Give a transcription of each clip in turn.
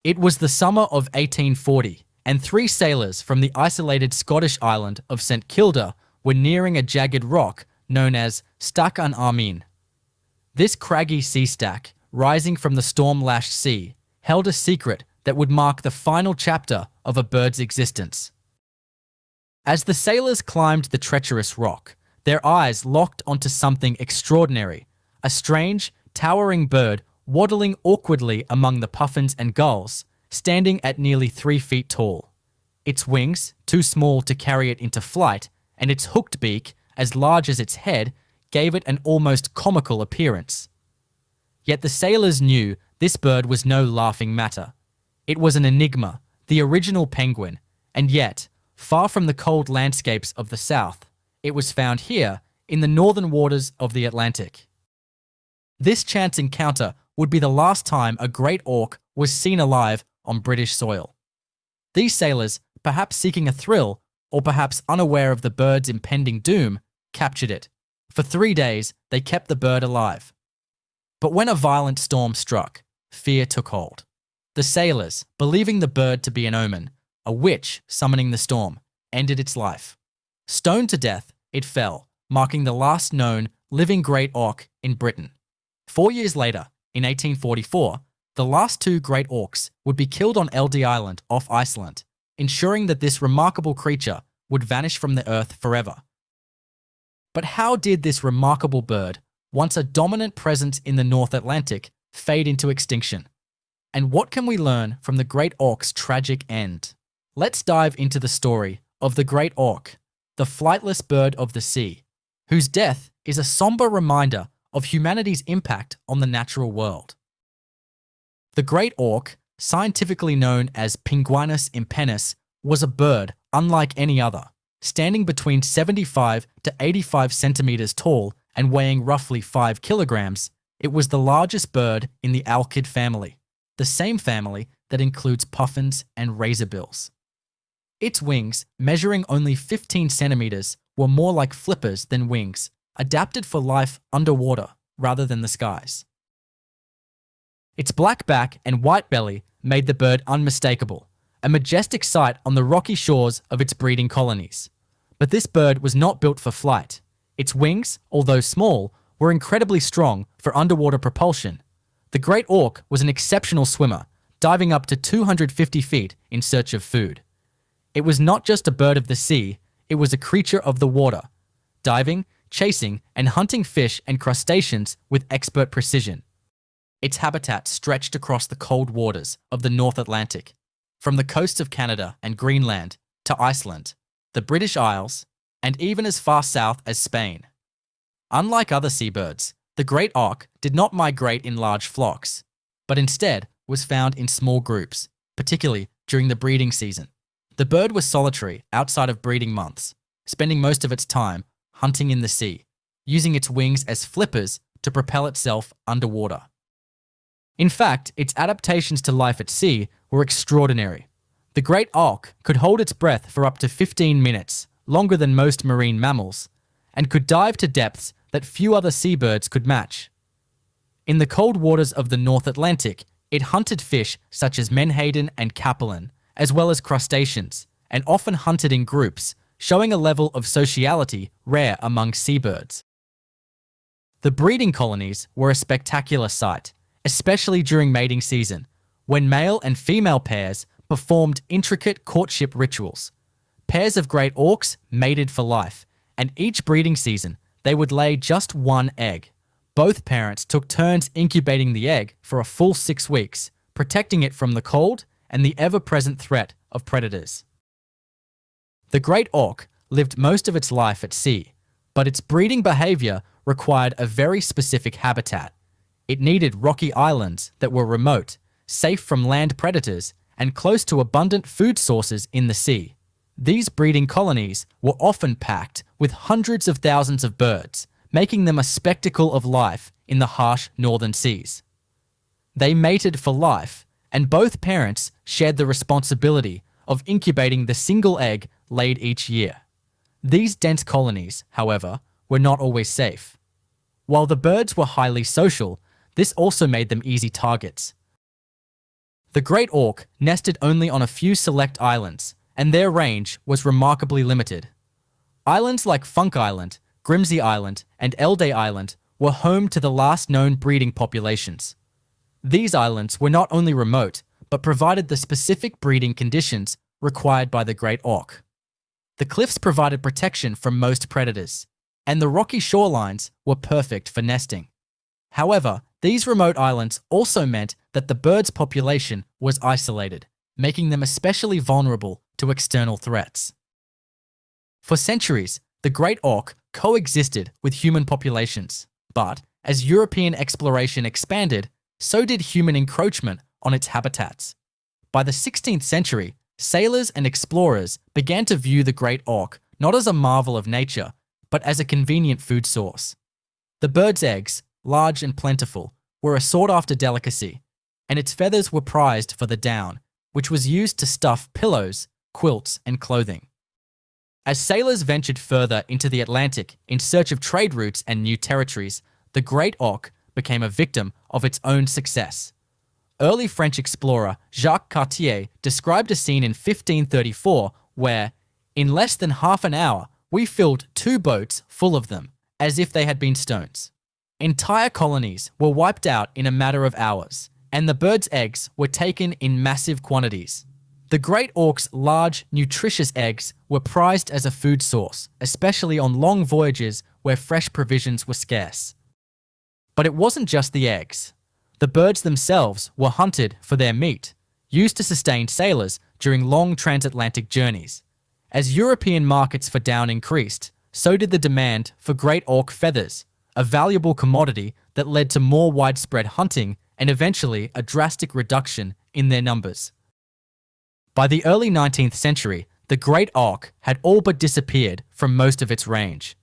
It was the summer of 1840, and three sailors from the isolated Scottish island of St Kilda were nearing a jagged rock known as Stack an Armine. This craggy sea stack, rising from the storm-lashed sea, held a secret that would mark the final chapter of a bird's existence. As the sailors climbed the treacherous rock, their eyes locked onto something extraordinary, a strange, towering bird waddling awkwardly among the puffins and gulls, standing at nearly 3 feet tall. Its wings, too small to carry it into flight, and its hooked beak, as large as its head, gave it an almost comical appearance. Yet the sailors knew this bird was no laughing matter. It was an enigma, the original penguin, and yet, far from the cold landscapes of the south, it was found here in the northern waters of the Atlantic. This chance encounter would be the last time a great auk was seen alive on British soil. These sailors, perhaps seeking a thrill, or perhaps unaware of the bird's impending doom, captured it. For 3 days, they kept the bird alive. But when a violent storm struck, fear took hold. The sailors, believing the bird to be an omen, a witch summoning the storm, ended its life. Stoned to death, it fell, marking the last known living great auk in Britain. 4 years later, in 1844, the last 2 great auks would be killed on Eldey Island off Iceland, ensuring that this remarkable creature would vanish from the earth forever. But how did this remarkable bird, once a dominant presence in the North Atlantic, fade into extinction? And what can we learn from the great auk's tragic end? Let's dive into the story of the great auk, the flightless bird of the sea, whose death is a somber reminder of humanity's impact on the natural world. The great auk, scientifically known as Pinguinus impennis, was a bird unlike any other, standing between 75 to 85 centimeters tall and weighing roughly 5 kilograms. It was the largest bird in the aukid family, the same family that includes puffins and razorbills. Its wings, measuring only 15 centimeters, were more like flippers than wings, adapted for life underwater rather than the skies. Its black back and white belly made the bird unmistakable, a majestic sight on the rocky shores of its breeding colonies. But this bird was not built for flight. Its wings, although small, were incredibly strong for underwater propulsion. The great auk was an exceptional swimmer, diving up to 250 feet in search of food. It was not just a bird of the sea, it was a creature of the water, diving, chasing, and hunting fish and crustaceans with expert precision. Its habitat stretched across the cold waters of the North Atlantic, from the coasts of Canada and Greenland to Iceland, the British Isles, and even as far south as Spain. Unlike other seabirds, the great auk did not migrate in large flocks, but instead was found in small groups, particularly during the breeding season. The bird was solitary outside of breeding months, spending most of its time hunting in the sea, using its wings as flippers to propel itself underwater. In fact, its adaptations to life at sea were extraordinary. The great auk could hold its breath for up to 15 minutes, longer than most marine mammals, and could dive to depths that few other seabirds could match. In the cold waters of the North Atlantic, it hunted fish such as menhaden and capelin, as well as crustaceans, and often hunted in groups, showing a level of sociality rare among seabirds. The breeding colonies were a spectacular sight, especially during mating season, when male and female pairs performed intricate courtship rituals. Pairs of great auks mated for life, and each breeding season they would lay just 1 egg. Both parents took turns incubating the egg for a full 6 weeks, protecting it from the cold and the ever-present threat of predators. The great auk lived most of its life at sea, but its breeding behavior required a very specific habitat. It needed rocky islands that were remote, safe from land predators, and close to abundant food sources in the sea. These breeding colonies were often packed with hundreds of thousands of birds, making them a spectacle of life in the harsh northern seas. They mated for life, and both parents shared the responsibility of incubating the single egg laid each year. These dense colonies, however, were not always safe. While the birds were highly social, this also made them easy targets. The Great Auk nested only on a few select islands, and their range was remarkably limited. Islands like Funk Island, Grimsey Island, and Eldey Island were home to the last known breeding populations. These islands were not only remote, but provided the specific breeding conditions required by the Great Auk. The cliffs provided protection from most predators, and the rocky shorelines were perfect for nesting. However, these remote islands also meant that the bird's population was isolated, making them especially vulnerable to external threats. For centuries, the Great Auk coexisted with human populations, but as European exploration expanded, so did human encroachment on its habitats. By the 16th century, sailors and explorers began to view the Great Auk not as a marvel of nature, but as a convenient food source. The bird's eggs, large and plentiful, were a sought-after delicacy, and its feathers were prized for the down, which was used to stuff pillows, quilts, and clothing. As sailors ventured further into the Atlantic in search of trade routes and new territories, the Great Auk became a victim of its own success. Early French explorer Jacques Cartier described a scene in 1534 where, in less than half an hour, we filled 2 boats full of them, as if they had been stones. Entire colonies were wiped out in a matter of hours, and the bird's eggs were taken in massive quantities. The Great Auk's large, nutritious eggs were prized as a food source, especially on long voyages where fresh provisions were scarce. But it wasn't just the eggs. The birds themselves were hunted for their meat, used to sustain sailors during long transatlantic journeys. As European markets for down increased, so did the demand for Great Auk feathers, a valuable commodity that led to more widespread hunting and eventually a drastic reduction in their numbers. By the early 19th century, the Great Auk had all but disappeared from most of its range.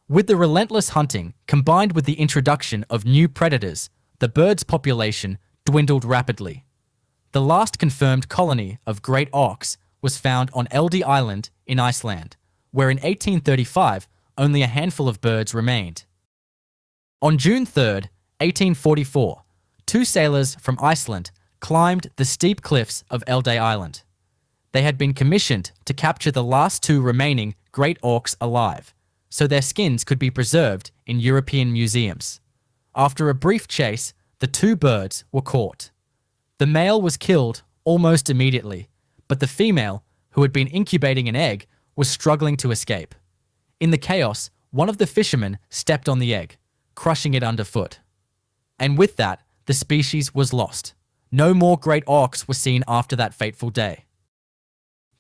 With the relentless hunting combined with the introduction of new predators, the bird's population dwindled rapidly. The last confirmed colony of Great Auks was found on Eldey Island in Iceland, where in 1835 only a handful of birds remained. On June 3, 1844, 2 sailors from Iceland climbed the steep cliffs of Eldey Island. They had been commissioned to capture the last 2 remaining Great Auks alive, so their skins could be preserved in European museums. After a brief chase, the 2 birds were caught. The male was killed almost immediately, but the female, who had been incubating an egg, was struggling to escape. In the chaos, one of the fishermen stepped on the egg, crushing it underfoot. And with that, the species was lost. No more Great Auks were seen after that fateful day.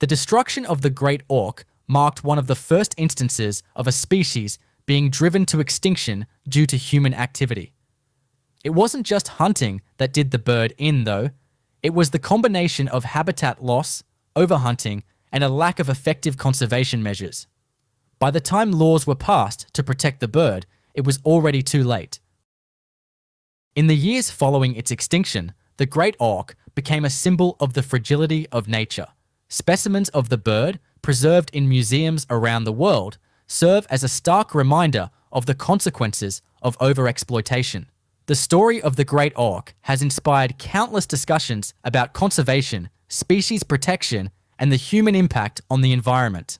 The destruction of the Great Auk marked one of the first instances of a species being driven to extinction due to human activity. It wasn't just hunting that did the bird in, though. It was the combination of habitat loss, overhunting, and a lack of effective conservation measures. By the time laws were passed to protect the bird, it was already too late. In the years following its extinction, the Great Auk became a symbol of the fragility of nature. Specimens of the bird, preserved in museums around the world, serve as a stark reminder of the consequences of overexploitation. The story of the Great Auk has inspired countless discussions about conservation, species protection, and the human impact on the environment.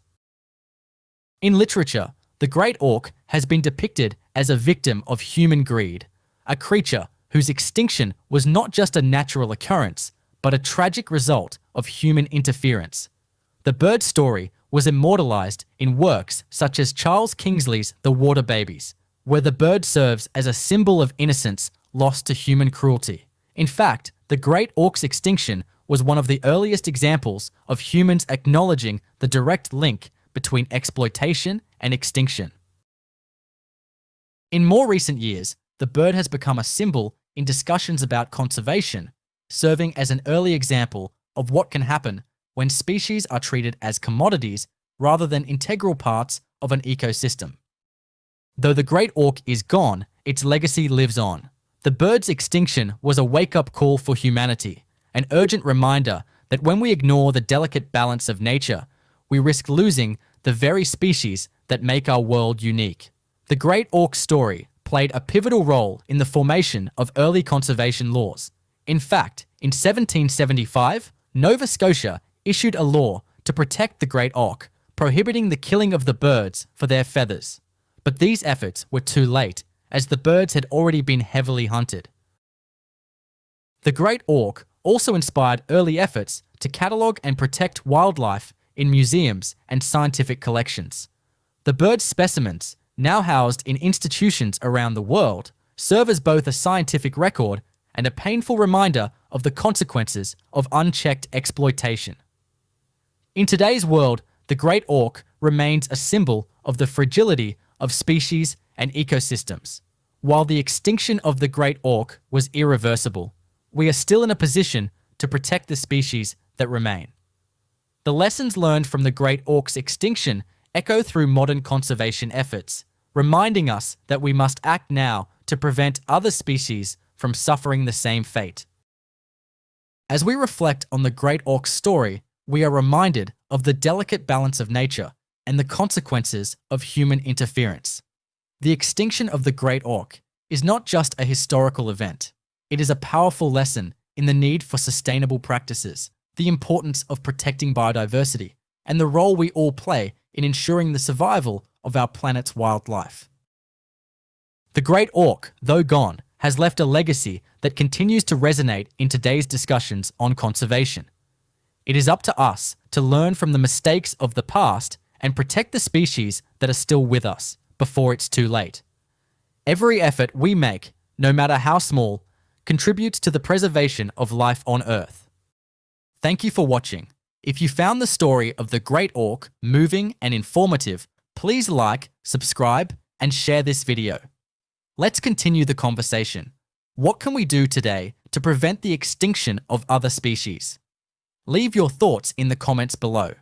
In literature, the Great Auk has been depicted as a victim of human greed, a creature whose extinction was not just a natural occurrence, but a tragic result of human interference. The bird story was immortalized in works such as Charles Kingsley's The Water Babies, where the bird serves as a symbol of innocence lost to human cruelty. In fact, the Great Auk's extinction was one of the earliest examples of humans acknowledging the direct link between exploitation and extinction. In more recent years, the bird has become a symbol in discussions about conservation, serving as an early example of what can happen when species are treated as commodities rather than integral parts of an ecosystem. Though the Great Auk is gone, its legacy lives on. The bird's extinction was a wake-up call for humanity, an urgent reminder that when we ignore the delicate balance of nature, we risk losing the very species that make our world unique. The Great Auk story played a pivotal role in the formation of early conservation laws. In fact, in 1775, Nova Scotia issued a law to protect the Great Auk, prohibiting the killing of the birds for their feathers. But these efforts were too late, as the birds had already been heavily hunted. The Great Auk also inspired early efforts to catalogue and protect wildlife in museums and scientific collections. The bird specimens, now housed in institutions around the world, serve as both a scientific record and a painful reminder of the consequences of unchecked exploitation. In today's world, the Great Auk remains a symbol of the fragility of species and ecosystems. While the extinction of the Great Auk was irreversible, we are still in a position to protect the species that remain. The lessons learned from the Great Auk's extinction echo through modern conservation efforts, reminding us that we must act now to prevent other species from suffering the same fate. As we reflect on the Great Auk's story, we are reminded of the delicate balance of nature and the consequences of human interference. The extinction of the Great Auk is not just a historical event. It is a powerful lesson in the need for sustainable practices, the importance of protecting biodiversity, and the role we all play in ensuring the survival of our planet's wildlife. The Great Auk, though gone, has left a legacy that continues to resonate in today's discussions on conservation. It is up to us to learn from the mistakes of the past and protect the species that are still with us before it's too late. Every effort we make, no matter how small, contributes to the preservation of life on Earth. Thank you for watching. If you found the story of the Great Auk moving and informative, please like, subscribe, and share this video. Let's continue the conversation. What can we do today to prevent the extinction of other species? Leave your thoughts in the comments below.